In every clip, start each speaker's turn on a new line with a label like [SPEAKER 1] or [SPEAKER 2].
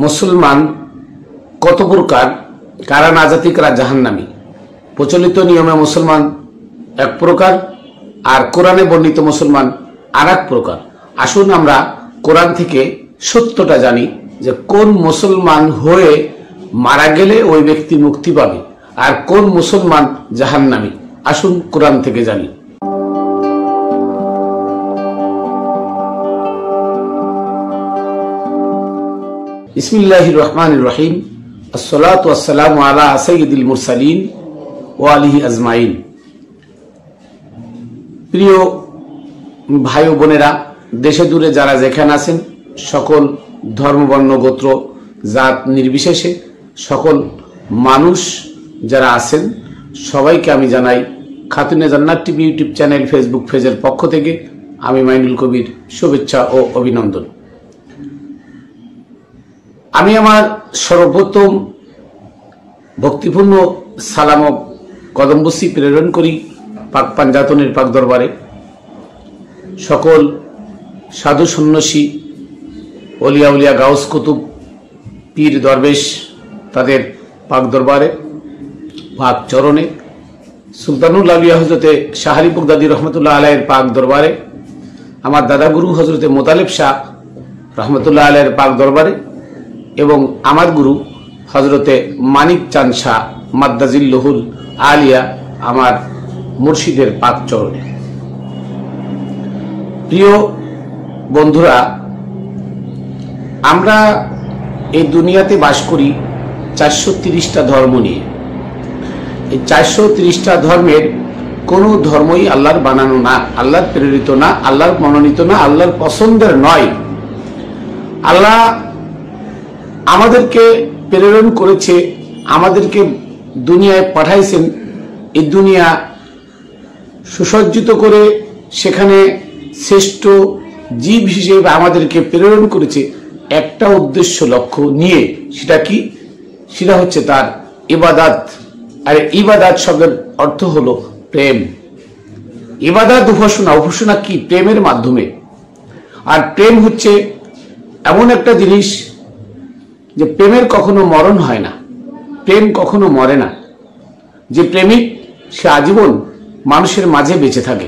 [SPEAKER 1] মুসলমান কত প্রকার, কারা নাজাতি কারা জাহান্নামী। প্রচলিত নিয়মে মুসলমান এক প্রকার, আর কোরআনে বর্ণিত মুসলমান আর এক প্রকার। আসুন আমরা কোরআন থেকে সত্যটা জানি যে কোন মুসলমান হয়ে মারা গেলে ওই ব্যক্তি মুক্তি পাবে আর কোন মুসলমান জাহান্নামী। আসুন কোরআন থেকে জানি। বিসমিল্লাহির রহমানির রহিম। আসসালাতু ওয়াসসালামু আলা সাইয়্যিদিল মুরসালিন ওয়া আলিহি আজমাইন। প্রিয় ভাই ও বোনেরা, দেশে দূরে যারা যেখানে আছেন, সকল ধর্ম বর্ণ গোত্র জাত নির্বিশেষে সকল মানুষ যারা আছেন সবাইকে আমি জানাই খাতুনে জান্নাত টিভি ইউটিউব চ্যানেল ফেসবুক পেজের পক্ষ থেকে আমি মাইনুল কবির শুভেচ্ছা ও অভিনন্দন। আমি আমার সর্বপ্রথম ভক্তিপূর্ণ সালাম ও কদমবুসি প্রেরণ করি পাক পাঞ্জাতনের পাক দরবারে, সকল সাধু সন্ন্যাসী অলিয়া উলিয়া গাউস কুতুব পীর দরবেশ তাদের পাক দরবারে পাক চরণে, সুলতানুল আউলিয়া হজরতে শাহরি বগদাদি রহমতুল্লাহ আলাইয়ের পাক দরবারে, আমার দাদা গুরু হজরতে মোতালেব শাহ রহমতুল্লাহ আলাইয়ের পাক দরবারে এবং আমার গুরু হজরতে মানিক চাঁদ শাহ মাদ্দাজিল্লুহুল আলিয়া আমার মুর্শিদের পাক চরণে। প্রিয় বন্ধুরা, আমরা এই দুনিয়াতে বাস করি 430টা ধর্ম নিয়ে। এই 430টা ধর্মের কোনো ধর্মই আল্লাহর বানানো না, আল্লাহর প্রেরিত না, আল্লাহর মনোনীত না, আল্লাহর পছন্দের নয়। আল্লাহ আমাদেরকে প্রেরণ করেছে, আমাদেরকে দুনিয়ায় পাঠাইছেন, এই দুনিয়া সুসজ্জিত করে সেখানে শ্রেষ্ঠ জীব হিসেবে আমাদেরকে প্রেরণ করেছে একটা উদ্দেশ্য লক্ষ্য নিয়ে। সেটা কি? সেটা হচ্ছে তার ইবাদত। আর ইবাদত শব্দের অর্থ হলো প্রেম। ইবাদত উপাসনা, উপাসনা কি? প্রেমের মাধ্যমে। আর প্রেম হচ্ছে এমন একটা জিনিস যে প্রেমের কখনো মরণ হয় না, প্রেম কখনো মরে না। যে প্রেমিক সে আজীবন মানুষের মাঝে বেঁচে থাকে।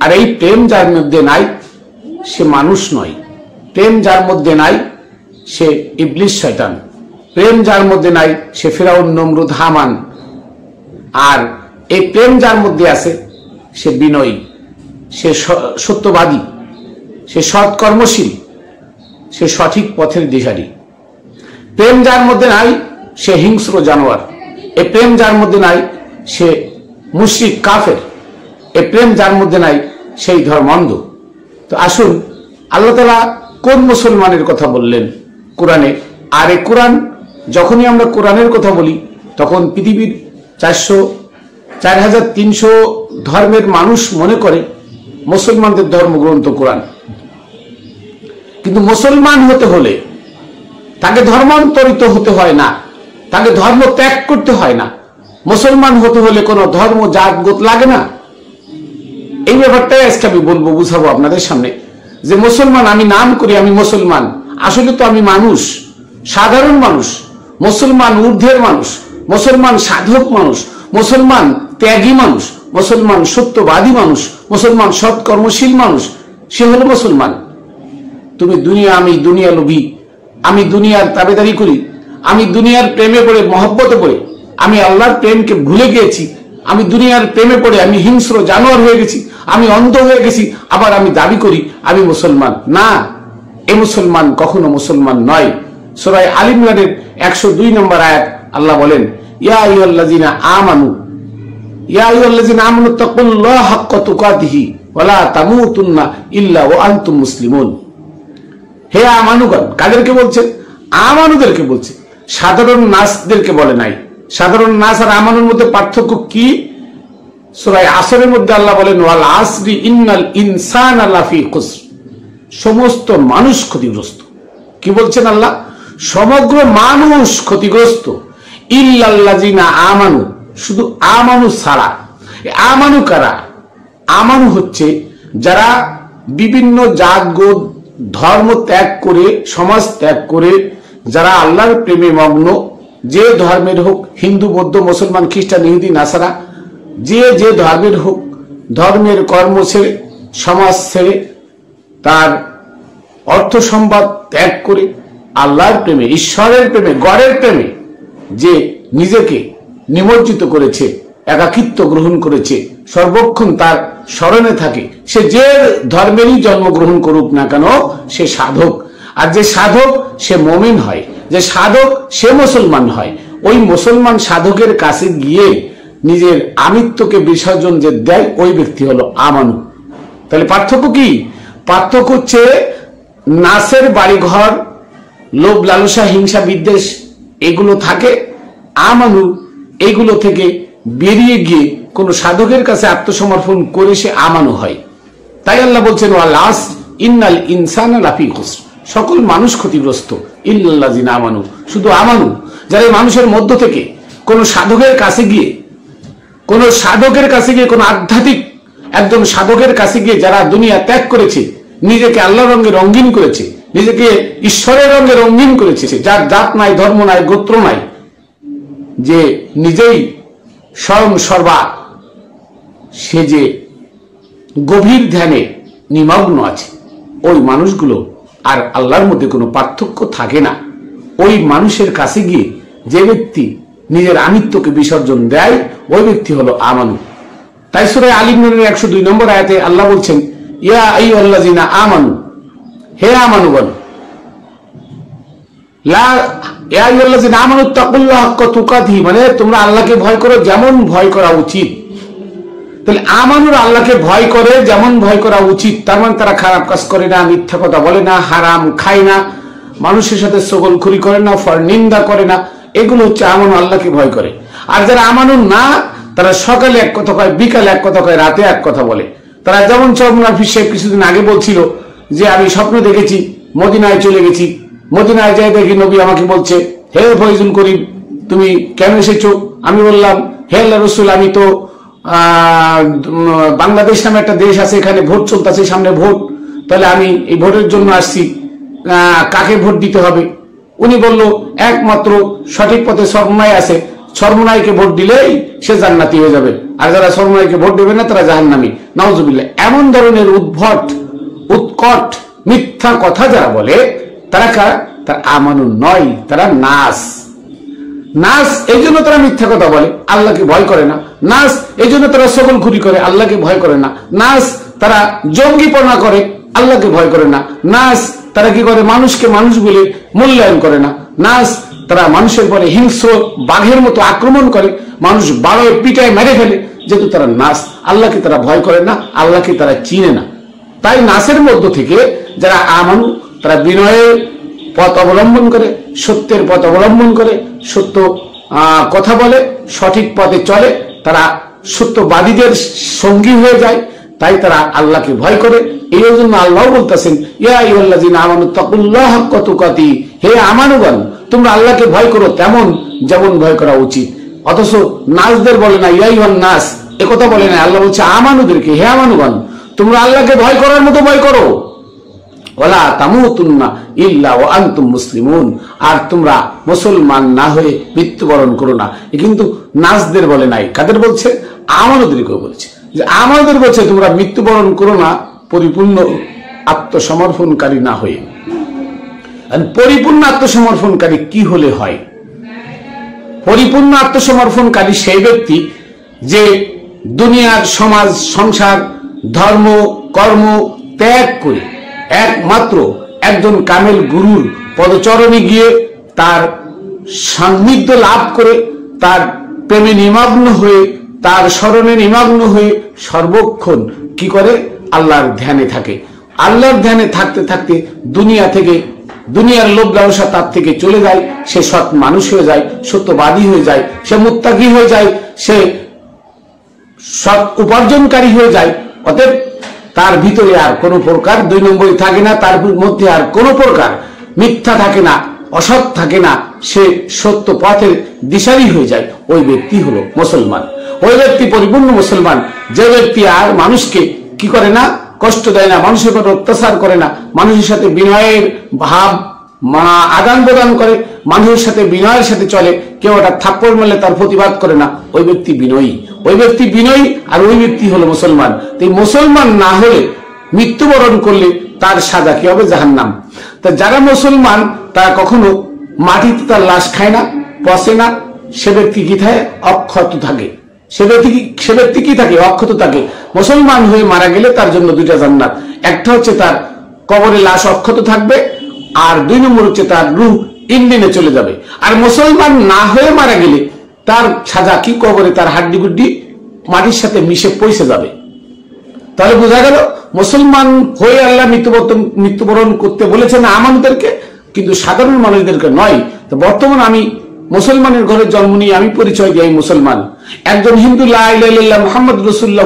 [SPEAKER 1] আর এই প্রেম যার মধ্যে নাই সে মানুষ নয়। প্রেম যার মধ্যে নাই সে ইবলিস শয়তান। প্রেম যার মধ্যে নাই সে ফিরাউন নমরুদ হামান। আর এই প্রেম যার মধ্যে আছে সে বিনয়ী, সে সত্যবাদী, সে সৎকর্মশীল, সে সঠিক পথের দিশারি। প্রেম যার মধ্যে নাই সে হিংস্র জানোয়ার। এই প্রেম যার মধ্যে নাই সে মুশরিক কাফের। এই প্রেম যার মধ্যে নাই সেই ধর্মান্ধ। তো আসুন, আল্লাহ তাআলা কোন মুসলমানের কথা বললেন কোরআনে? আর এই কোরআন, যখনই আমরা কোরআনের কথা বলি তখন পৃথিবীর 4300 ধর্মের মানুষ মনে করে মুসলমানদের ধর্মগ্রন্থ কোরআন। কিন্তু মুসলমান হতে হলে তাকে ধর্মান্তরিত হতে হয় না, তাকে ধর্ম ত্যাগ করতে হয় না। মুসলমান হতে হলে কোনো ধর্ম জাত গোত লাগে না। এই ব্যাপারটাই আজকে আমি বলবো, বুঝাবো আপনাদের সামনে যে মুসলমান আমি নাম করি আমি মুসলমান, আসলে তো আমি মানুষ, সাধারণ মানুষ। মুসলমান ঊর্ধ্বের মানুষ, মুসলমান সাধক মানুষ, মুসলমান ত্যাগী মানুষ, মুসলমান সত্যবাদী মানুষ, মুসলমান সৎকর্মশীল মানুষ, সে হলো মুসলমান। তুমি দুনিয়া, আমি দুনিয়া লোভী, আমি দুনিয়ার তাবেদারি করি, আমি দুনিয়ার প্রেমে পড়ে মহব্বতে পড়ে আমি আল্লাহর প্রেমকে ভুলে গিয়েছি, আমি দুনিয়ার প্রেমে পড়ে আমি হিংস্র জানোয়ার হয়ে গেছি, আমি অন্ধ হয়ে গেছি, আবার আমি দাবি করি আমি মুসলমান। না, এ মুসলমান কখনো মুসলমান নয়। সূরা আলে ইমরানের 102 নম্বর আয়াত আল্লাহ বলেন, ইয়া আইয়ুহাল্লাযিনা আমানু, ইয়া আইয়ুহাল্লাযিনা আমানু তাকুল্লাহা হাক্কা তুকাতিহি ওয়া লা তামুতুন্না ইল্লা ওয়া আনতুম মুসলিমুন। হে আমানুগণ, কাদেরকে বলছেন? আমানুদেরকে বলছে, সাধারণ নাসদেরকে বলে নাই। সাধারণ নাস আর আমানুর মধ্যে পার্থক্য কি? সূরা আসরের মধ্যে আল্লাহ বলেন, ওয়াল আসরি ইন্নাল ইনসানা লাফি খুসর, সমস্ত মানুষ ক্ষতিগ্রস্ত। কি বলছেন আল্লাহ? সমগ্র মানুষ ক্ষতিগ্রস্ত। ইল্লাল্লাযিনা আমানু, শুধু আমানু ছাড়া। আমানু কারা? আমানু হচ্ছে যারা বিভিন্ন জাত গোত ধর্ম ত্যাগ করে, সমাজ ত্যাগ করে যারা আল্লাহর প্রেমে মগ্ন, যে ধর্মের হোক, হিন্দু, বৌদ্ধ, মুসলমান, খ্রিস্টান, ইহুদি, নাসারা, যে ধর্মের হোক, ধর্মের কর্ম ছেড়ে, সমাজ ছেড়ে, তার অর্থ সম্পদ ত্যাগ করে আল্লাহর প্রেমে, ঈশ্বরের প্রেমে, গড়ের প্রেমে যে নিজেকে নিমজ্জিত করেছে, একাকিত্ব গ্রহণ করেছে, সর্বক্ষণ তার স্মরণে থাকে, সে যে ধর্মেরই জন্মগ্রহণ করুক না কেন, সে সাধক। আর যে সাধক সে মুমিন হয়, যে সাধক সে মুসলমান হয়। ওই মুসলমান সাধকের কাছে গিয়ে নিজের আমিত্বকে বিসর্জন যে দেয়, ওই ব্যক্তি হলো আমানু। তাহলে পার্থক্য কি? পার্থক্য হচ্ছে নাসের বাড়িঘর, লোভ, লালসা, হিংসা, বিদ্বেষ এগুলো থাকে। আমানু এইগুলো থেকে বেরিয়ে গিয়ে কোন সাধকের কাছে আত্মসমর্পণ করে সে আমানু হয়। তাই আল্লাহ বলছেন, ওয়াল আসর ইন্নাল ইনসানা লাফি খুসর, সকল মানুষ ক্ষতিগ্রস্ত, ইল্লাল্লাযিনা আমানু, শুধু আমানু যারা মানুষের মধ্য থেকে কোন সাধকের কাছে গিয়ে, কোন সাধকের কাছে গিয়ে, কোন আধ্যাত্মিক একজন সাধকের কাছে গিয়ে যারা দুনিয়া ত্যাগ করেছে, নিজেকে আল্লাহ রঙে রঙিন করেছে, নিজেকে ঈশ্বরের রঙে রঙিন করেছে, যার জাত নাই, ধর্ম নাই, গোত্র নাই, যে নিজেই স্বয়ং সর্বা, সে যে গভীর ধ্যানে নিমগ্ন আছে, ওই মানুষগুলো আর আল্লাহর মধ্যে কোনো পার্থক্য থাকে না। ওই মানুষের কাছে গিয়ে যে ব্যক্তি নিজের আমিত্বকে বিসর্জন দেয়, ওই ব্যক্তি হলো আমানু। তাই সূরা আলী ইমরানের 102 নম্বর আয়াতে আল্লাহ বলছেন, ইয়া আইয়ুহাল্লাযিনা আমানু, হে আমানুগণ, ইয়া আইয়ুহাল্লাযিনা আমানু তাকুল্লাহা হাক্কা তুকাতিহি, মানে তোমরা আল্লাহকে ভয় করো যেমন ভয় করা উচিত। তাহলে আমানুর আল্লাহকে ভয় করে যেমন ভয় করা উচিত, তার মানে তারা খারাপ কাজ করে না, মিথ্যা কথা বলে না, হারাম খায় না, মানুষের সাথে চগলখড়ি করে না, নিন্দা করে না, এগুলো হচ্ছে আমানু, আল্লাহকে ভয় করে। আর যারা আমানু না, তারা সকালে এক কথা কয়, বিকালে এক কথা কয়, রাতে এক কথা বলে। তারা যেমন চরমনাফি সাহেব কিছুদিন আগে বলছিল যে আমি স্বপ্ন দেখেছি মদিনায় চলে গেছি, মদিনায় যাই দেখি নবী আমাকে বলছে, হে ফয়জুল করিম তুমি কেন এসেছো? আমি বললাম, হে আল্লাহ রসুল, আমি তো বাংলাদেশ নামে একটা দেশ আছে, এখানে ভোট চলতেছে, সামনে ভোট, তাহলে আমি এই ভোটের জন্য আসছি, কাকে ভোট দিতে হবে? উনি বলল, একমাত্র সঠিক পথে সরমনাই আছে, সরমনাইকে ভোট দিলেই সে জান্নাতি হয়ে যাবে, আর যারা সরমনাইকে ভোট দেবে না তারা জাহান্নামী, নাউজুবিল্লাহ। এমন ধরনের উদ্ভট, উৎকট, মিথ্যা কথা যারা বলে, তারা তার আমানু নয়, তারা নাস। নাস এই জন্য তারা মিথ্যা কথা বলে, আল্লাহকে ভয় করে না। নাস এই জন্য তারা চগলখড়ি করে, আল্লাহকে ভয় করে না। নাস তারা জঙ্গিপনা করে, আল্লাহকে ভয় করে না। নাস তারা কি করে? মানুষকে মানুষ বলে মূল্যায়ন করে না। নাস তারা মানুষের পরে হিংস্র বাঘের মতো আক্রমণ করে, মানুষ বাড়ায় পিটায় মেরে ফেলে, যেহেতু তারা নাস। আল্লাহকে তারা ভয় করে না, আল্লাহকে তারা চিনে না। তাই নাসের মধ্য থেকে যারা আমানু, তারা বিনয়ের পথ অবলম্বন করে, সত্যের পথ অবলম্বন করে, সত্য কথা বলে, সঠিক পথে চলে, তারা সত্যবাদীদের সঙ্গী হয়ে যায়। তাই তারা আল্লাহকে ভয় করে। এই জন্য আল্লাহ বলতেছেন, ইয়া আইয়ুহাল্লাযিনা আমানু তাকুল্লাহা হাক্কা তুকাতিহি, হে আমানুগণ তোমরা আল্লাহকে ভয় করো তেমন যেমন ভয় করা উচিত। অথচ নাসদের বলে না, ইয়া আইয়ুহান নাস, একথা বলে না। আল্লাহ বলছে আমানুদেরকে, হে আমানুগণ তোমরা আল্লাহকে ভয় করার মতো ভয় করো। ওয়ালা তামুতুন্না ইল্লা ওয়া আনতুম মুসলিমুন, আর তোমরা মুসলমান না হয়ে মৃত্যুবরণ করো না। কিন্তু নাসদের বলে নাই, কাদের বলছে? আমানুদেরকে বলছে, যে আমাদের বলছে তোমরা মৃত্যুবরণ করো না পরিপূর্ণ আত্মসমর্পণকারী না হয়ে। পরিপূর্ণ আত্মসমর্পণকারী কি হলে হয়? পরিপূর্ণ আত্মসমর্পণকারী সেই ব্যক্তি যে দুনিয়ার সমাজ, সংসার, ধর্ম, কর্ম ত্যাগ করে একমাত্র একজন কামেল গুরুর পদচরণে গিয়ে তার সান্নিধ্য লাভ করে, তার প্রেমে নিমগ্ন হয়ে, তার স্মরণে নিমগ্ন হয়ে সর্বক্ষণ কি করে? আল্লাহর ধ্যানে থাকে। আল্লাহর ধ্যানে থাকতে থাকতে দুনিয়া থেকে, দুনিয়ার লোভ লালসা তার থেকে চলে যায়, সে সৎ মানুষ হয়ে যায়, সত্যবাদী হয়ে যায়, সে মুত্তাকি হয়ে যায়, সে সৎ উপার্জনকারী হয়ে যায়। অতএব তার ভিতরে আর কোনো প্রকার 2 নম্বরই থাকে না, তার মধ্যে আর কোনো প্রকার মিথ্যা থাকে না, অসৎ থাকে না, সে সত্য পথের দিশারি হয়ে যায়। ওই ব্যক্তি হলো মুসলমান। ওই ব্যক্তি পরিপূর্ণ মুসলমান, যে ব্যক্তি আর মানুষকে কি করে না? কষ্ট দেয় না, মানুষের উপর অত্যাচার করে না, মানুষের সাথে বিনয়ের ভাব আদান প্রদান করে, মানুষের সাথে বিনয়ের সাথে চলে, কেউ ওটা থাপ্পড় মারলে তার প্রতিবাদ করে না, ওই ব্যক্তি বিনয়ী। ওই ব্যক্তি বিনয়ী আর ওই ব্যক্তি হলো মুসলমান। তো মুসলমান না হলে মৃত্যুবরণ করলে তার সাজা কি হবে? জাহান্নাম। তা যারা মুসলমান তারা কখনো মাটিতে তার লাশ খায় না, পচে না, সে ব্যক্তি কি থাকে? অক্ষত থাকে। সে ব্যক্তি কি থাকে? অক্ষত থাকে। মুসলমান হয়ে মারা গেলে তার জন্য দুইটা জান্নাত, একটা হচ্ছে তার কবরে লাশ অক্ষত থাকবে, আর 2 নম্বর হচ্ছে তার রূহ ইন্ডিনে চলে যাবে। আর মুসলমান না হয়ে মারা গেলে তার সাজা কি? কবরে তার হাড্ডি গুড্ডি মাটির সাথে মিশে পয়সে যাবে। তাহলে বোঝা গেল মুসলমান হয়ে আল্লাহ মৃত্যুবরণ করতে বলেছেন আমাদেরকে, কিন্তু সাধারণ মানুষদেরকে নয়। তো বর্তমান আমি মুসলমানের ঘরে জন্ম নিয়ে আমি পরিচয় দিই মুসলমান। একজন হিন্দু লা ইলাহা ইল্লাল্লাহ মুহাম্মদ রাসূলুল্লাহ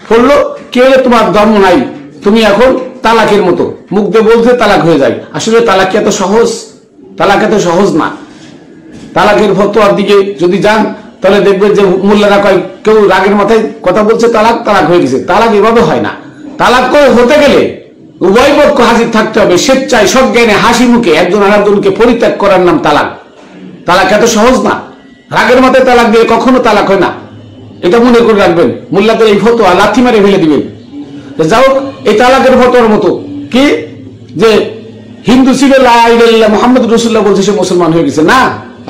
[SPEAKER 1] পড়লো, কে তোমার ধর্ম নাই, তুমি এখন তালাকের মতো মুখ দিয়ে বলতে তালাক হয়ে যায়। আসলে তালাক কি এত সহজ? তালাক এত সহজ না। তালাকের ফতোয়ার দিকে যদি যান তাহলে দেখবেন যে মোল্লারা কয় কেউ রাগের মাথায় কথা বলছে, তালাক হয়ে গেছে। তালাক এভাবে হয় না। তালাক হতে গেলে উভয় পক্ষ হাজির থাকতে হবে, স্বেচ্ছায় সজ্ঞানে হাসি মুখে একজন আরেকজনকে পরিত্যাগ করার নাম তালাক। তালাক এত সহজ না। রাগের মাথায় তালাক দিয়ে কখনো তালাক হয় না, এটা মনে করে রাখবেন। মোল্লাদের এই ফতোয়া লাথি মারে ফেলে দিবেন। যাও, এই তালাকের ফতোয়ার মতো কি যে হিন্দু ছিল লা ইলাহা ইল্লাল্লাহ মুহাম্মদ রাসূলুল্লাহ বলছে সে মুসলমান হয়ে গেছে, না,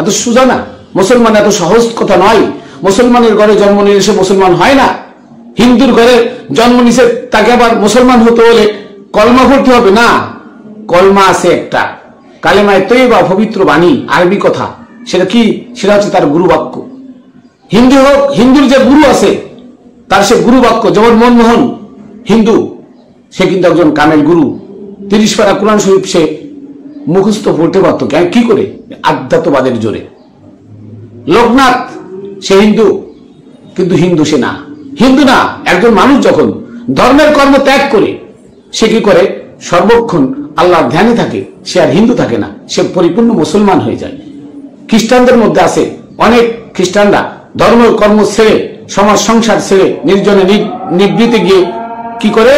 [SPEAKER 1] এত সোজা না। মুসলমান এত সহজ কথা নয়। মুসলমানের ঘরে জন্ম নিয়ে সে মুসলমান হয় না। হিন্দুর ঘরে জন্ম নিছে তাকে আবার মুসলমান হতে হলে কলমা পড়তে হবে না। কলমা আছে একটা, কালেমায়ে তয়্যিবা, পবিত্র বাণী, আরবি কথা। সেটা কি? সেটা হচ্ছে তার গুরু বাক্য। হিন্দু হোক, হিন্দুর যে গুরু আছে তার সে গুরু বাক্য। যেমন মনমোহন হিন্দু, সে কিন্তু একজন কামেল গুরু। 30 পারা কোরআন শরীফ সে মুখস্থ পড়তে পারত, কি করে? আধ্যাত্মবাদের জোরে। লোকনাথ সে হিন্দু, কিন্তু হিন্দু সে না। হিন্দু না, একজন মানুষ যখন ধর্মের কর্ম ত্যাগ করে সে কি করে? সর্বক্ষণ আল্লাহর ধ্যানে থাকে, সে আর হিন্দু থাকে না, সে পরিপূর্ণ মুসলমান হয়ে যায়। খ্রিস্টানদের মধ্যে আছে অনেক খ্রিস্টানরা ধর্ম কর্ম ছেড়ে, সমাজ সংসার ছেড়ে নির্জনে নিবৃতে গিয়ে কি করে?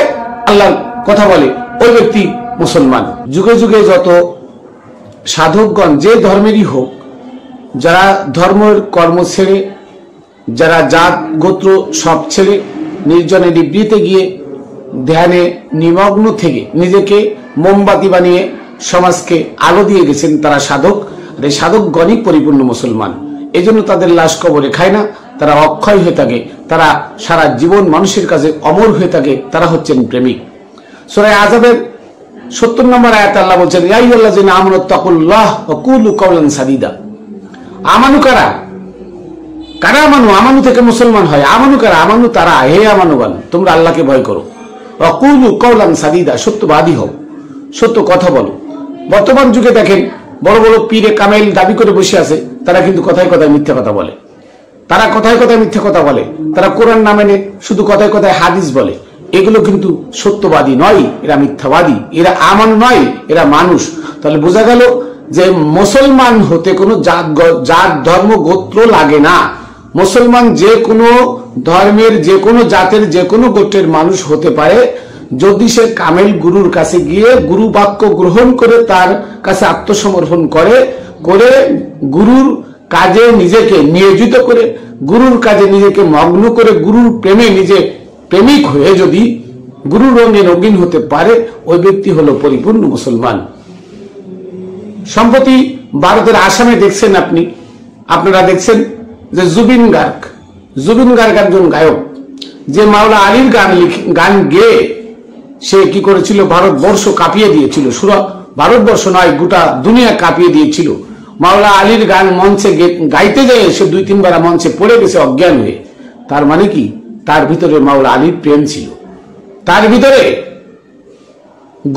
[SPEAKER 1] আল্লাহর কথা বলে, ওই ব্যক্তি মুসলমান। যুগে যুগে যত সাধকগণ যে ধর্মেরই হোক, যারা ধর্মের কর্ম ছেড়ে, যারা জাত গোত্র সব ছেড়ে নির্জনে নিবৃতে গিয়ে ধ্যানে নিমগ্ন থেকে নিজেকে মোমবাতি বানিয়ে সমাজকে আলো দিয়ে গেছেন, তারা সাধক। আর এই সাধকগণই পরিপূর্ণ মুসলমান। এই জন্য তাদের লাশ কবরে খায় না, তারা অক্ষয় হয়ে থাকে, তারা সারা জীবন মানুষের কাছে অমর হয়ে থাকে, তারা হচ্ছেন প্রেমিক। সূরা আযাবের 70 নম্বর আয়াত আল্লাহ বলছেন, ইয়া আইয়ুহাল্লাযীনা আমানু তাকুল্লাহ ওয়া কুলু কাওলান সাদীদা। আমানু কারা? কারা আমানু? আমানু থেকে মুসলমান হয়। আমানু কারা? আমানু তারা, হে আমানুগণ, তোমরা আল্লাহকে ভয় করো। ওয়া কুলু কাওলান সাদীদা, সত্যবাদী হও, সত্য কথা বলো। বর্তমান যুগে দেখেন বড় বড় পীরে কামেল দাবি করে বসে আছে, তারা কিন্তু কথায় কথায় মিথ্যা কথা বলে। তারা কথায় কথায় মিথ্যা কথা বলে, তারা কোরআন না মেনে শুধু কথায় কথায় হাদিস বলে। এগুলো কিন্তু সত্যবাদী নয়, এরা মিথ্যাবাদী, এরা আমানু নয়, এরা মানুষ। তাহলে বোঝা গেল যে মুসলমান হতে কোনো জাত ধর্ম গোত্র লাগে না। মুসলমান যে কোনো ধর্মের, যে কোনো জাতের, যে কোনো গোত্রের মানুষ হতে পারে, যদি সে কামেল গুরুর কাছে গিয়ে গুরু বাক্য গ্রহণ করে তার কাছে আত্মসমর্পণ করে গুরুর কাজে নিজেকে নিয়োজিত করে, গুরুর কাজে নিজেকে মগ্ন করে, গুরুর প্রেমে নিজে প্রেমিক হয়ে যদি গুরুর রঙে রঙিন হতে পারে, ওই ব্যক্তি হলো পরিপূর্ণ মুসলমান। সম্প্রতি ভারতের আসামে দেখছেন আপনারা দেখছেন যে জুবিন গার্গ একজন গায়ক, যে মাওলা আলীর গান গেয়ে সে কি করেছিল? ভারতবর্ষ কাঁপিয়ে দিয়েছিল। ভারতবর্ষ নয়, গোটা দুনিয়া কাঁপিয়ে দিয়েছিল। মাওলা আলীর গান মঞ্চে গাইতে যায় সে 2-3 বার মঞ্চে পড়ে গেছে অজ্ঞান হয়ে। তার মানে কি? তার ভিতরে মাওলা আলীর প্রেম ছিল, তার ভিতরে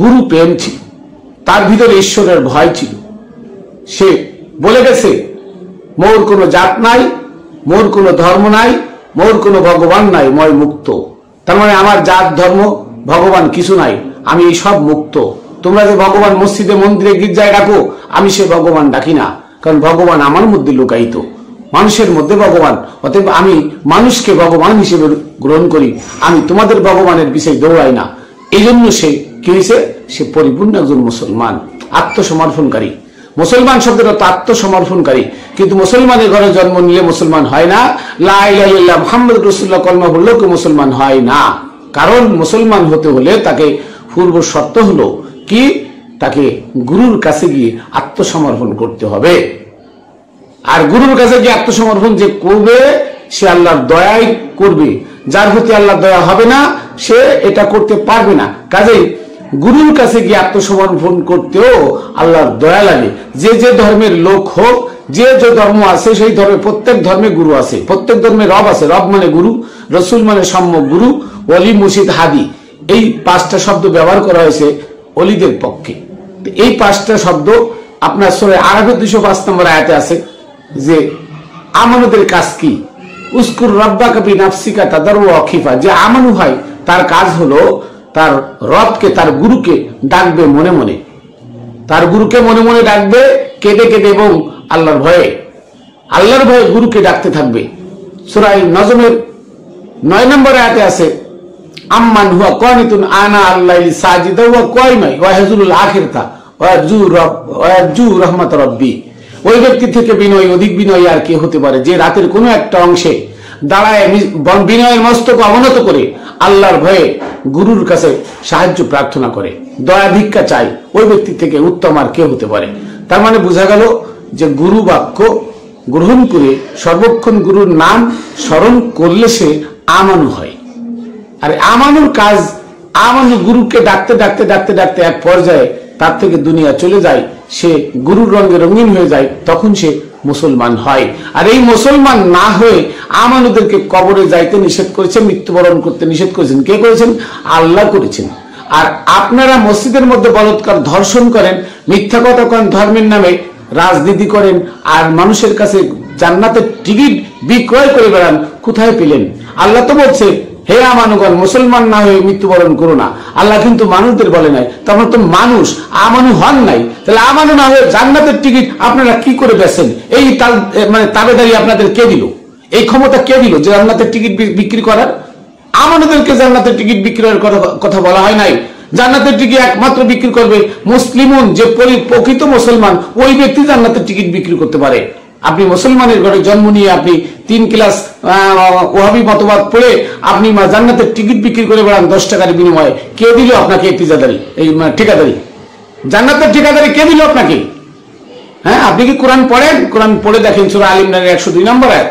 [SPEAKER 1] গুরু প্রেম ছিল, তার ভিতরে ঈশ্বরের ভয় ছিল। সে বলে গেছে, মোর কোনো জাত নাই, মোর কোনো ধর্ম নাই, মোর কোনো ভগবান নাই, মই মুক্ত। তার মানে আমার জাত ধর্ম ভগবান কিছু নাই, আমি এই সব মুক্ত। তোমরা যে ভগবান মসজিদে মন্দিরে গির্জায় ডাকো, আমি সে ভগবান ডাকি না, কারণ ভগবান আমার মধ্যে লুকায়িত, মানুষের মধ্যে ভগবান। অতএব আমি মানুষকে ভগবান হিসেবে গ্রহণ করি, আমি তোমাদের ভগবানের বিষয়ে দৌড়াই না। এই জন্য সে কি হয়েছে? সে পরিপূর্ণ একজন মুসলমান। আত্মসমর্পণকারী। মুসলমান শব্দটা তো আত্মসমর্পণকারী, কিন্তু মুসলমানের ঘরে জন্ম নিলে মুসলমান হয় না। লা ইলাহা ইল্লাল্লাহ মুহাম্মাদুর রাসূলুল্লাহ কলমা বললেও কেউ মুসলমান হয় না। কারণ মুসলমান হতে হলে তাকে পূর্ব শর্ত হলো কি, তাকে গুরুর কাছে গিয়ে আত্মসমর্পণ করতে হবে। আর গুরুর কাছে গিয়ে আত্মসমর্পণ যে করবে সে আল্লাহর দয়াই করবে, যার প্রতি আল্লাহর দয়া হবে না সে এটা করতে পারবে না। কাজেই গুরুর কাছে গিয়ে আত্মসমর্পণ করতেও আল্লাহর দয়া লাগে। যে যে ধর্মের লোক হোক, যে যে ধর্ম আছে সেই ধর্মে, প্রত্যেক ধর্মে গুরু আছে, প্রত্যেক ধর্মে রব আছে। রব মানে গুরু, রসুল মানে সম্যক গুরু, ওলি, মুর্শিদ, হাদি, এই 5টা শব্দ ব্যবহার করা হয়েছে অলিদের পক্ষে। এই 5টা শব্দ আপনার সূরা আরাফের 205 নম্বর আয়াতে আছে যে আমানুদের কাজ কি, উস্কুর রাব্বাকা বিনাফসিকা তাদাররু ওয়া খিফা। যে আমানু হয় তার কাজ হলো তার রবকে, তার গুরুকে ডাকবে মনে মনে, তার গুরুকে মনে মনে ডাকবে, কেঁদে কেঁদে এবং আল্লাহর ভয়ে, আল্লাহর ভয়ে গুরুকে ডাকতে থাকবে। সূরা নজমের 9 নম্বর আয়াতে আছে আম্মান হুয়া কানিতুন আনা আল্লাইলি সাজিদা ওয়া কায়মা ওয়া ইয়াজুলুল আখিরাতা ওয়া ইয়ারজু রাহমাত রাব্বি। ওই ব্যক্তি থেকে বিনয়, অধিক বিনয় আর কি হতে পারে যে রাতের কোনো একটা অংশে দাঁড়ায় বিনয়ের মস্তক অবনত করে আল্লাহর ভয়ে গুরুর কাছে সাহায্য প্রার্থনা করে, দয়া ভিক্ষা চাই, ওই ব্যক্তি থেকে উত্তম আর কে হতে পারে। তার মানে বোঝা গেল যে গুরু বাক্য গ্রহণ করে সর্বক্ষণ গুরুর নাম স্মরণ করলে সে আমানু হয়। আর আমানুর কাজ, আমানু গুরুকে ডাকতে ডাকতে ডাকতে ডাকতে এক পর্যায়ে তার থেকে দুনিয়া চলে যায়, সে গুরুর রঙে রঙিন হয়ে যায়, তখন সে মুসলমান হয়। আর এই মুসলমান না হয়ে আমানুদেরকে কবরে যাইতে নিষেধ করেছেন, মৃত্যুবরণ করতে নিষেধ করেছেন। কে করেছেন? আল্লাহ করেছেন। আর আপনারা মসজিদের মধ্যে বলৎকার, ধর্ষণ করেন, মিথ্যা কথা করেন, ধর্মের নামে রাজনীতি করেন, আর মানুষের কাছে জান্নাতের টিকিট বিক্রয় করে বেড়ান। কোথায় পেলেন? আল্লাহ তো বলছে হে আমানুগণ, মুসলমান না হয়ে মৃত্যুবরণ করো না। আল্লাহ কিন্তু মানুষদের বলে নাই। তখন তো মানুষ আমানু হন নাই, তাহলে আমানু না হয়ে জান্নাতের টিকিট আপনারা কি করে বেচেন? এই মানে তাবেদারি আপনাদের কে দিল? এই ক্ষমতা কে দিল যে জান্নাতের টিকিট বিক্রি করার? আমানুদেরকে জান্নাতের টিকিট বিক্রয়ের কথা বলা হয় নাই। জান্নাতের টিকিট একমাত্র বিক্রি করবে মুসলিমুন, যে প্রকৃত মুসলমান, ওই ব্যক্তি জান্নাতের টিকিট বিক্রি করতে পারে। আপনি মুসলমানের ঘরে জন্ম নিয়ে আপনি 3 ক্লাস ওয়াহাবি মতবাদ পড়ে আপনি জান্নাতের টিকিট বিক্রি করে বেড়ান 10 টাকার বিনিময়ে। কে দিল আপনাকে এই ঠিকাদারি? এই ঠিকাদারি, জান্নাতের ঠিকাদারি কে দিল আপনাকে? হ্যাঁ, আপনি কি কোরআন পড়েন? কোরআন পড়ে দেখেন সূরা আল ইমরানের 102 নম্বর আয়াত,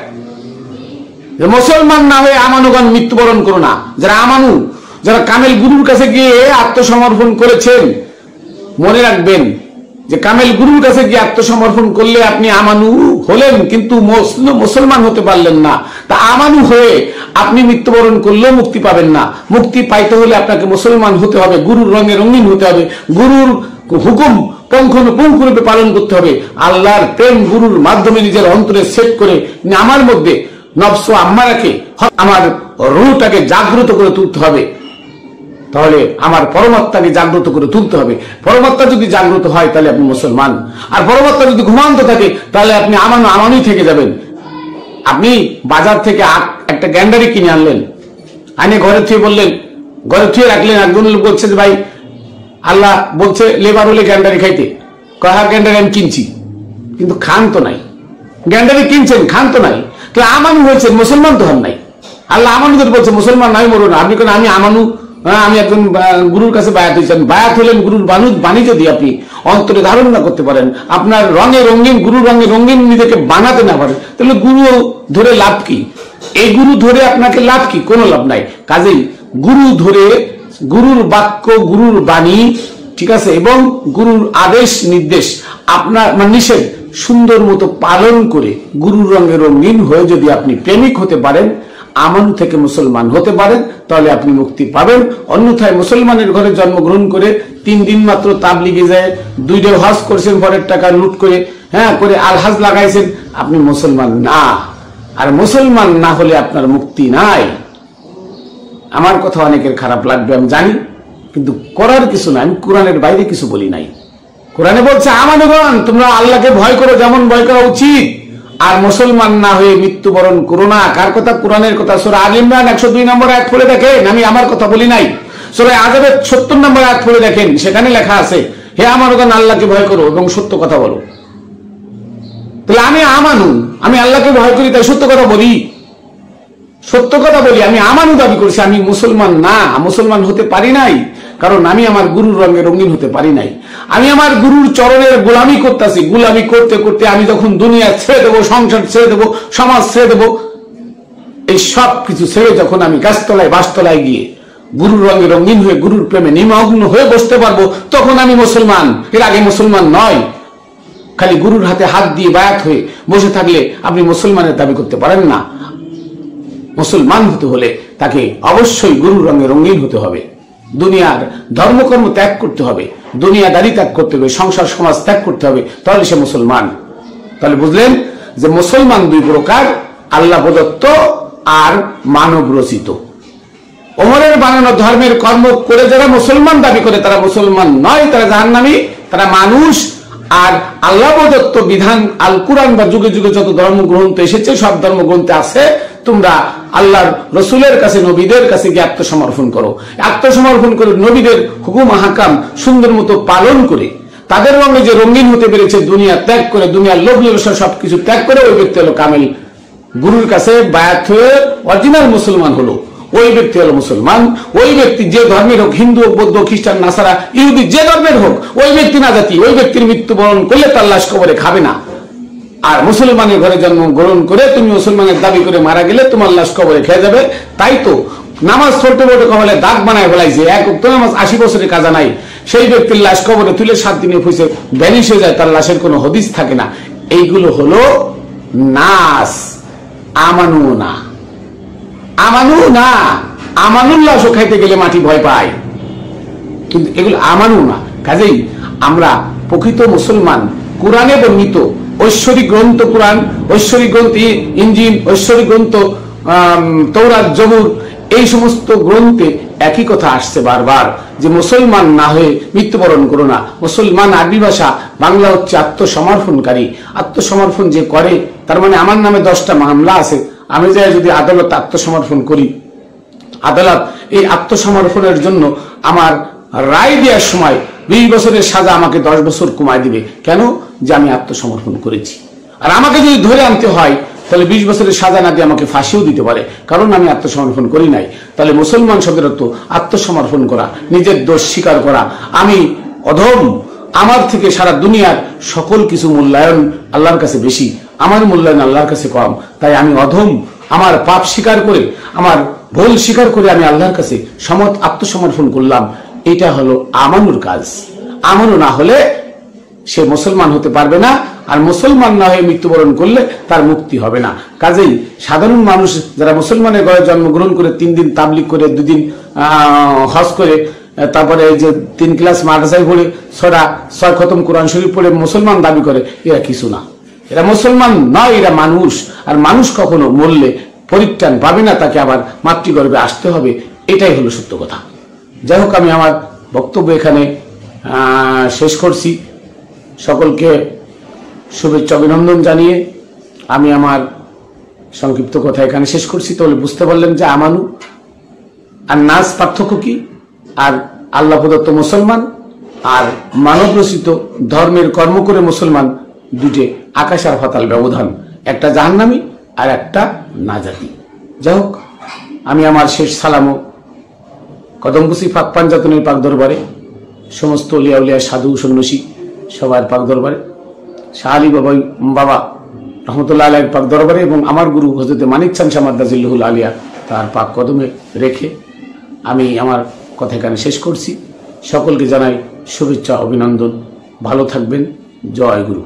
[SPEAKER 1] মুসলমান না হয়ে আমানুগণ মৃত্যুবরণ করো না। যারা আমানু, যারা কামেল গুরুর কাছে গিয়ে আত্মসমর্পণ করেছেন, মনে রাখবেন যে কামেল গুরুর কাছে গিয়ে আত্মসমর্পণ করলে আপনি আমানু হলেন, কিন্তু মুসলমান হতে পারলেন না। তা আমানু হয়ে আপনি মৃত্যুবরণ করলেও মুক্তি পাবেন না। মুক্তি পাইতে হলে আপনাকে মুসলমান হতে হবে, গুরুর রঙে রঙিন হতে হবে, গুরুর হুকুম পুঙ্খানুপুঙ্খরূপে পালন করতে হবে। আল্লাহর প্রেম গুরুর মাধ্যমে নিজের অন্তরে সেট করে আমার মধ্যে নফস আম্মারাকে, আমার রূহটাকে জাগ্রত করে তুলতে হবে। তাহলে আমার পরমাত্মাকে জাগ্রত করে তুলতে হবে। পরমাত্মা যদি জাগ্রত হয় তাহলে আপনি মুসলমান। আর পরমাত্মা যদি ঘুমান্ত থাকে তাহলে আপনি আমানুই থেকে যাবেন। আপনি বাজার থেকে একটা গ্যান্ডারি কিনে আনলেন, আনে ঘরে থুয়ে বললেন, ঘরে থুয়ে রাখলেন। একজন লোক বলছে যে ভাই আল্লাহ বলছে লেবার হলে গ্যান্ডারি খাইতে, কয়া গ্যান্ডারি আমি কিনছি, কিন্তু খান তো নাই। গ্যান্ডারি কিনছেন, খান তো নাই, তো আমানু হয়েছেন, মুসলমান তো হন নাই। আল্লাহ আমানুদের বলছে মুসলমান নাই মরুন। আপনি কেন আমি আমানু, আমি একজন গুরুর কাছে বায়াত হয়েছেন। বায়াত হলেন গুরুর বাণী যদি আপনি অন্তরে ধারণ না করতে পারেন, আপনার রঙে রঙিন, গুরুর রঙে রঙিন নিজেকে বানাতে না পারেন, তাহলে গুরু ধরে লাভ কি? এই গুরু ধরে আপনাকে লাভ কি? কোনো লাভ নাই। কাজেই গুরু ধরে, গুরুর বাক্য, গুরুর বাণী, ঠিক আছে, এবং গুরুর আদেশ নির্দেশ আপনার নিষেধ সুন্দর মতো পালন করে গুরুর রঙে রঙিন হয়ে যদি আপনি প্রেমিক হতে পারেন, আমানু থেকে মুসলমান হতে পারেন, তাহলে আপনি মুক্তি পাবেন। অন্যথায় মুসলমানের ঘরে জন্মগ্রহণ করে 3 দিন মাত্র তাবলিগে যায়, 2 হজ করছেন, পরের টাকা লুট করে, হ্যাঁ করে আলহাজ লাগাইছেন, আপনি মুসলমান না। আর মুসলমান না হলে আপনার মুক্তি নাই। আমার কথা অনেকের খারাপ লাগবে আমি জানি, কিন্তু করার কিছু না। আমি কোরআনের বাইরে কিছু বলি নাই। কোরআনে বলছে আমানুগণ তোমরা আল্লাহকে ভয় করো যেমন ভয় করা উচিত, আর মুসলমান না হয়ে মৃত্যুবরণ করো না। কার কথা? কোরআনের কথা। সূরা আল ইমরান 102 নম্বর আয়াত পড়ে দেখেন, আমি আমার কথা বলি নাই। সূরা আযাবের 70 নম্বর আয়াত পড়ে দেখেন, সেখানে লেখা আছে হে আমার গান আল্লাহকে ভয় করো এবং সত্য কথা বলো। তাহলে আমি আমানু, আমি আল্লাহকে ভয় করি তাই সত্য কথা বলি, সত্য কথা বলি। আমি আমানু দাবি করছি, আমি মুসলমান না, মুসলমান হতে পারি নাই, কারণ আমি আমার গুরুর রঙে রঙিন হতে পারি নাই। আমি আমার গুরুর চরণের গোলামি করতেছি। গোলামি করতে করতে আমি যখন দুনিয়া ছেড়ে দেবো, সংসার ছেড়ে দেবো, সমাজ ছেড়ে দেবো, এই সব কিছু ছেড়ে যখন আমি গাছতলায় বাসতলায় গিয়ে গুরুর রঙে রঙিন হয়ে গুরুর প্রেমে নিমগ্ন হয়ে বসতে পারবো, তখন আমি মুসলমান। এর আগে মুসলমান নয়। খালি গুরুর হাতে হাত দিয়ে বায়াত হয়ে বসে থাকলে আপনি মুসলমানের দাবি করতে পারেন না। মুসলমান হতে হলে তাকে অবশ্যই গুরুর রঙে রঙিন হতে হবে, দুনিয়ার ধর্মকর্ম ত্যাগ করতে হবে, দুনিয়াদারি ত্যাগ করতে হবে, সংসার সমাজ ত্যাগ করতে হবে, তাহলে সে মুসলমান। তাহলে বুঝলেন যে মুসলমান দুই প্রকার, আল্লাহ প্রদত্ত আর মানব রচিত। ওমরের বানানো ধর্মের কর্ম করে যারা মুসলমান দাবি করে তারা মুসলমান নয়, তারা জাহান্নামী, তারা মানুষ। আর আল্লাহ প্রদত্ত বিধান আল কুরআন বা যুগে যুগে যত ধর্মগ্রন্থ এসেছে সব ধর্মগ্রন্থে আছে, তোমরা আল্লাহর রসুলের কাছে, নবীদের কাছে গিয়ে আত্মসমর্পণ করো। আত্মসমর্পণ করে নবীদের হুকুম হাকাম সুন্দর মতো পালন করে তাদের রঙে যে রঙিন হতে পেরেছে, দুনিয়া ত্যাগ করে, দুনিয়ার লোভ লালসা সবকিছু ত্যাগ করে ওই ব্যক্তি হলো কামেল, গুরুর কাছে বায়াত হয়ে অরিজিনাল মুসলমান হলো, ওই ব্যক্তি হলো মুসলমান। ওই ব্যক্তি যে ধর্মের হোক, হিন্দু হোক, বৌদ্ধ, খ্রিস্টান, নাসারা, ইহুদি, যে ধর্মের হোক, ওই ব্যক্তি না জাতি, ওই ব্যক্তির মৃত্যুবরণ করলে তার লাশ কবরে খাবে না। আর মুসলমানের ঘরে জন্ম গ্রহণ করে তুমি মুসলমানের দাবি করে মারা গেলে তোমার লাশ কবরে খেয়ে যাবে। তাই তো নামাজ পড়তে পড়তে কবলে দাগ বানায় ফেলাইছে, এক ওয়াক্ত নামাজ 80 বছরের কাজা নাই, সেই ব্যক্তির লাশ কবরে তুলে 7 দিনে ফুসে ভ্যানিশ হয়ে যায়, তার লাশের কোনো হদিস থাকে না। এইগুলো হলো নাস, আমানু না, আমানু না। আমানুল্লাহ খাইতে গেলে মাটি ভয় পায়, কিন্তু এগুলো আমানু না। কাজেই আমরা প্রকৃত মুসলমান কোরআনে বর্ণিত ঐশ্বরিক গ্রন্থ কোরআন, ঐশ্বরিক গ্রন্থ ইনজিল, ঐশ্বরিক গ্রন্থ তৌরাত, জবুর, এই সমস্ত গ্রন্থে একই কথা আসছে বারবার যে মুসলমান না হয়ে মৃত্যুবরণ করো না। মুসলমান আরবি ভাষা, বাংলা হচ্ছে আত্মসমর্পণকারী। আত্মসমর্পণ যে করে, তার মানে আমার নামে 10টা মামলা আছে, আমি যাই যদি আদালত আত্মসমর্পণ করি, আদালত এই আত্মসমর্পণের জন্য আমার রায় দেওয়ার সময় 20 বছরের সাজা আমাকে 10 বছর কমায় দিবে। কেন? যে আমি আত্মসমর্পণ করেছি। আর আমাকে যদি ধরে আনতে হয় তাহলে 20 বছরের সাজা না দিয়ে আমাকে ফাঁসিও দিতে পারে, কারণ আমি আত্মসমর্পণ করি নাই। তাহলে মুসলমান শব্দের অর্থ আত্মসমর্পণ করা, নিজের দোষ স্বীকার করা। আমি অধম, আমার থেকে সারা দুনিয়ার সকল কিছু মূল্যায়ন আল্লাহর কাছে বেশি, আমার মূল্যায়ন আল্লাহর কাছে কম। তাই আমি অধম, আমার পাপ স্বীকার করে, আমার ভুল স্বীকার করে আমি আল্লাহর কাছে আত্মসমর্পণ করলাম। এটা হলো আমানুর কাজ। আমানু না হলে সে মুসলমান হতে পারবে না, আর মুসলমান না হয়ে মৃত্যুবরণ করলে তার মুক্তি হবে না। কাজেই সাধারণ মানুষ যারা মুসলমানের ঘরে জন্মগ্রহণ করে 3 দিন তাবলিগ করে, 2 দিন হজ করে, তারপরে যে 3 ক্লাস মাদ্রাসায় পড়ে 6 খতম কোরআন শরীফ পড়ে মুসলমান দাবি করে, এরা কিছু না, এরা মুসলমান নয়, এরা মানুষ। আর মানুষ কখনো মরলে পরিত্রাণ পাবে না, তাকে আবার মাতৃগর্ভে আসতে হবে। এটাই হলো সত্য কথা। যাই হোক, আমি আমার বক্তব্য এখানে শেষ করছি। সকলকে শুভেচ্ছা অভিনন্দন জানিয়ে আমি আমার সংক্ষিপ্ত কথা এখানে শেষ করছি। তাহলে বুঝতে পারলেন যে আমানু আর নাস পার্থক্য কি, আর আল্লাহ প্রদত্ত মুসলমান আর মানব রচিত ধর্মের কর্ম করে মুসলমান, দুইটে আকাশ আর পাতাল ব্যবধান, একটা জাহান্নামী আর একটা নাজাতি। যাই হোক, আমি আমার শেষ সালামও কদমকুচি পাক পাঞ্জাতনের পাক দরবারে, সমস্ত উলিয়া উলিয়া সাধু সন্ন্যাসী সবার পাক দরবারে, শাহ আলী বাবা রহমতুল্লাহ আলাইহির পাক দরবারে এবং আমার গুরু হযরত মানিক চাঁদ শাহ মাদ্দাজিল্লাহুল আলিয়া তার পাক কদমে রেখে আমি আমার কথা এখানে শেষ করছি। সকলকে জানাই শুভেচ্ছা অভিনন্দন। ভালো থাকবেন। জয় গুরু।